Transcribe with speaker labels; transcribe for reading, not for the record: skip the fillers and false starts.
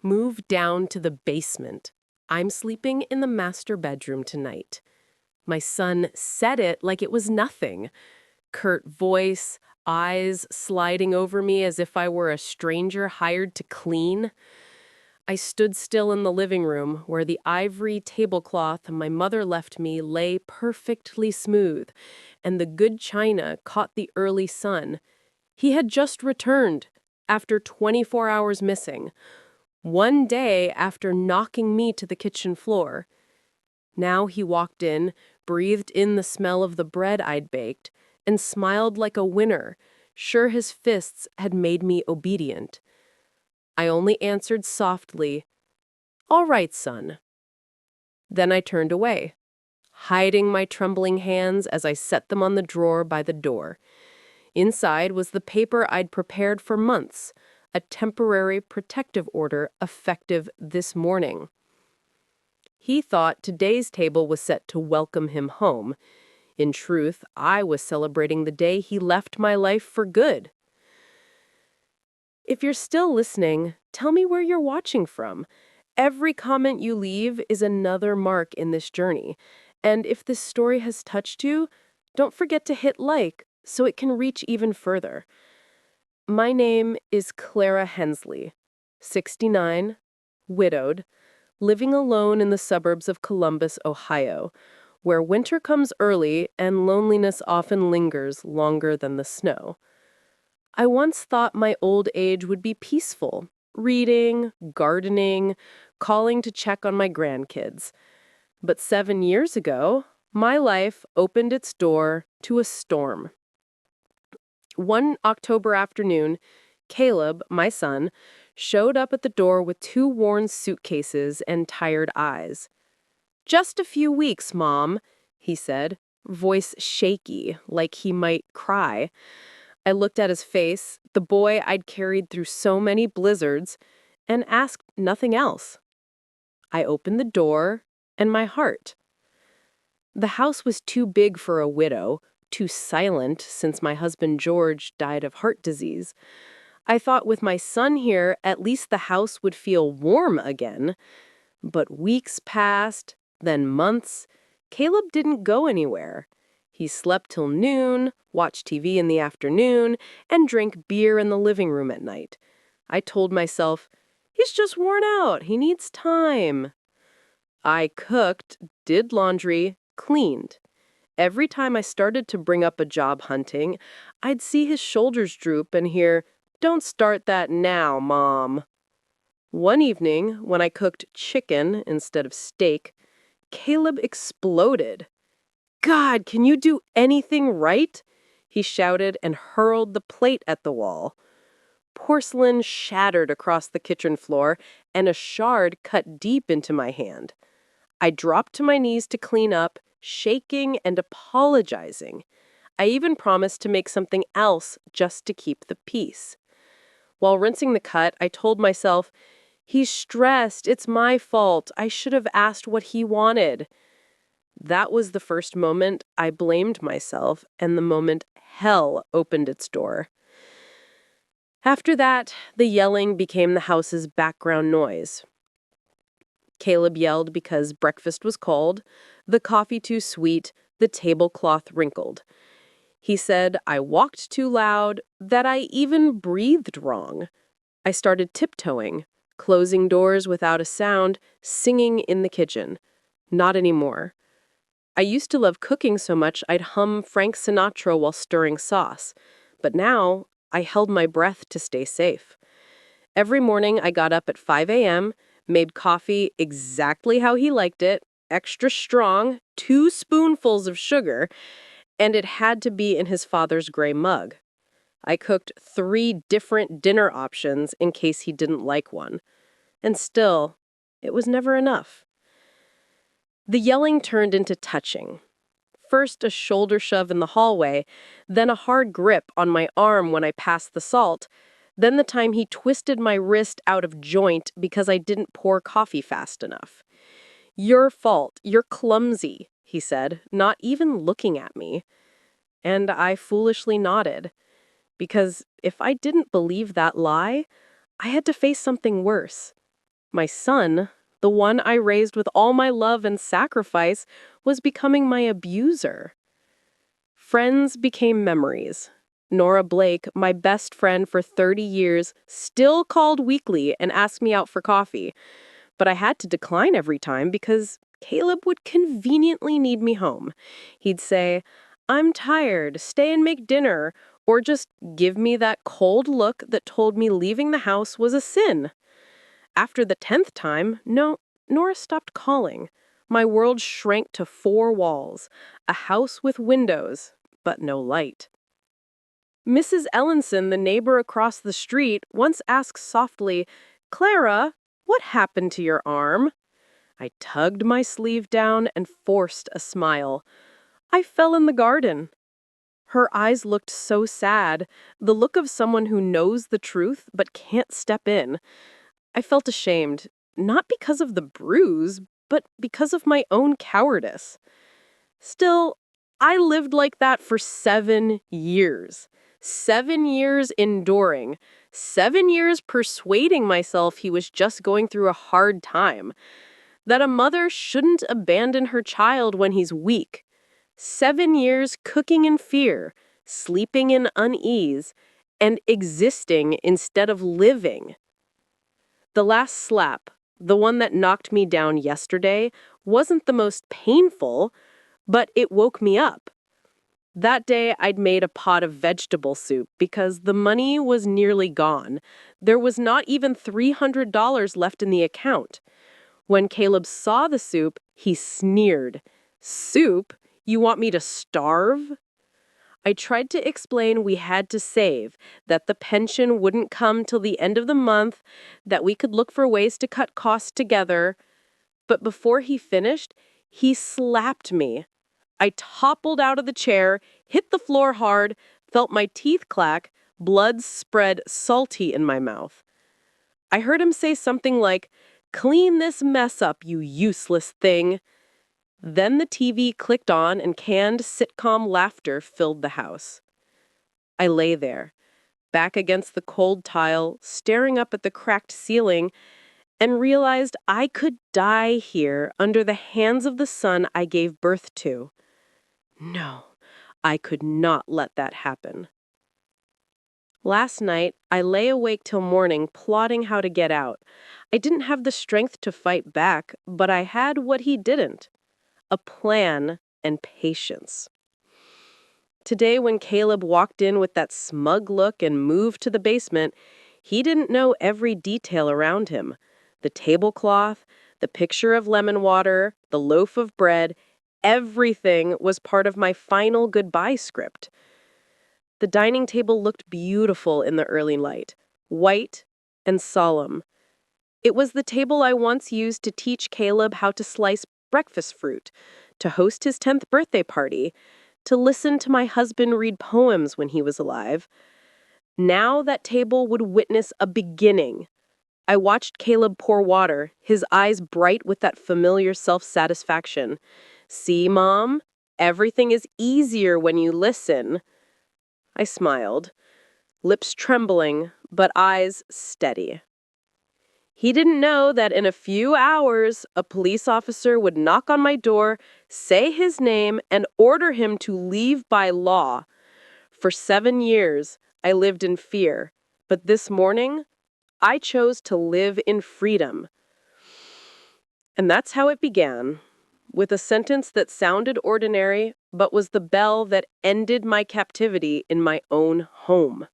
Speaker 1: Move down to the basement. I'm sleeping in the master bedroom tonight. My son said it like it was nothing. Curt voice, eyes sliding over me as if I were a stranger hired to clean. I stood still in the living room where the ivory tablecloth my mother left me lay perfectly smooth, and the good china caught the early sun. He had just returned, after 24 hours missing, one day after knocking me to the kitchen floor. Now he walked in, breathed in the smell of the bread I'd baked, and smiled like a winner, sure his fists had made me obedient. I only answered softly, "All right, son." Then I turned away, hiding my trembling hands as I set them on the drawer by the door. Inside was the paper I'd prepared for months, a temporary protective order effective this morning. He thought today's table was set to welcome him home. In truth, I was celebrating the day he left my life for good. If you're still listening, tell me where you're watching from. Every comment you leave is another mark in this journey. And if this story has touched you, don't forget to hit like so it can reach even further. My name is Clara Hensley, 69, widowed, living alone in the suburbs of Columbus, Ohio, where winter comes early and loneliness often lingers longer than the snow. I once thought my old age would be peaceful, reading, gardening, calling to check on my grandkids. But 7 years ago, my life opened its door to a storm. One October afternoon, Caleb, my son, showed up at the door with 2 worn suitcases and tired eyes. "Just a few weeks, Mom," he said, voice shaky, like he might cry. I looked at his face, the boy I'd carried through so many blizzards, and asked nothing else. I opened the door, and my heart. The house was too big for a widow, too silent since my husband George died of heart disease. I thought with my son here, at least the house would feel warm again. But weeks passed, then months. Caleb didn't go anywhere. He slept till noon, watched TV in the afternoon, and drank beer in the living room at night. I told myself, he's just worn out, he needs time. I cooked, did laundry, cleaned. Every time I started to bring up a job hunting, I'd see his shoulders droop and hear, "Don't start that now, Mom." One evening, when I cooked chicken instead of steak, Caleb exploded. "God, can you do anything right?" he shouted and hurled the plate at the wall. Porcelain shattered across the kitchen floor, and a shard cut deep into my hand. I dropped to my knees to clean up, shaking and apologizing. I even promised to make something else just to keep the peace. While rinsing the cut, I told myself, "He's stressed, it's my fault, I should have asked what he wanted." That was the first moment I blamed myself and the moment hell opened its door. After that, the yelling became the house's background noise. Caleb yelled because breakfast was cold, the coffee too sweet, the tablecloth wrinkled. He said I walked too loud, that I even breathed wrong. I started tiptoeing, closing doors without a sound, singing in the kitchen. Not anymore. I used to love cooking so much I'd hum Frank Sinatra while stirring sauce, but now I held my breath to stay safe. Every morning I got up at 5 a.m., made coffee exactly how he liked it, extra strong, 2 spoonfuls of sugar, and it had to be in his father's gray mug. I cooked 3 different dinner options in case he didn't like one. And still, it was never enough. The yelling turned into touching. First a shoulder shove in the hallway, then a hard grip on my arm when I passed the salt, then the time he twisted my wrist out of joint because I didn't pour coffee fast enough. "Your fault, you're clumsy," he said, not even looking at me. And I foolishly nodded, because if I didn't believe that lie, I had to face something worse. My son, the one I raised with all my love and sacrifice, was becoming my abuser. Friends became memories. Nora Blake, my best friend for 30 years, still called weekly and asked me out for coffee. But I had to decline every time because Caleb would conveniently need me home. He'd say, "I'm tired, stay and make dinner," or just give me that cold look that told me leaving the house was a sin. After the 10th time, no, Nora stopped calling. My world shrank to four walls, a house with windows, but no light. Mrs. Ellenson, the neighbor across the street, once asked softly, "Clara, what happened to your arm?" I tugged my sleeve down and forced a smile. "I fell in the garden." Her eyes looked so sad, the look of someone who knows the truth but can't step in. I felt ashamed, not because of the bruise, but because of my own cowardice. Still, I lived like that for 7 years. 7 years enduring. 7 years persuading myself he was just going through a hard time. That a mother shouldn't abandon her child when he's weak. 7 years cooking in fear, sleeping in unease, and existing instead of living. The last slap, the one that knocked me down yesterday, wasn't the most painful, but it woke me up. That day, I'd made a pot of vegetable soup because the money was nearly gone. There was not even $300 left in the account. When Caleb saw the soup, he sneered. "Soup? You want me to starve?" I tried to explain we had to save, that the pension wouldn't come till the end of the month, that we could look for ways to cut costs together. But before he finished, he slapped me. I toppled out of the chair, hit the floor hard, felt my teeth clack, blood spread salty in my mouth. I heard him say something like, "Clean this mess up, you useless thing." Then the TV clicked on and canned sitcom laughter filled the house. I lay there, back against the cold tile, staring up at the cracked ceiling, and realized I could die here under the hands of the son I gave birth to. No, I could not let that happen. Last night, I lay awake till morning plotting how to get out. I didn't have the strength to fight back, but I had what he didn't: a plan and patience. Today, when Caleb walked in with that smug look and moved to the basement, he didn't know every detail around him. The tablecloth, the picture of lemon water, the loaf of bread, everything was part of my final goodbye script. The dining table looked beautiful in the early light, white and solemn. It was the table I once used to teach Caleb how to slice breakfast fruit, to host his 10th birthday party, to listen to my husband read poems when he was alive. Now that table would witness a beginning. I watched Caleb pour water, his eyes bright with that familiar self-satisfaction. "See, Mom? Everything is easier when you listen." I smiled, lips trembling, but eyes steady. He didn't know that in a few hours, a police officer would knock on my door, say his name, and order him to leave by law. For 7 years, I lived in fear, but this morning, I chose to live in freedom. And that's how it began, with a sentence that sounded ordinary, but was the bell that ended my captivity in my own home.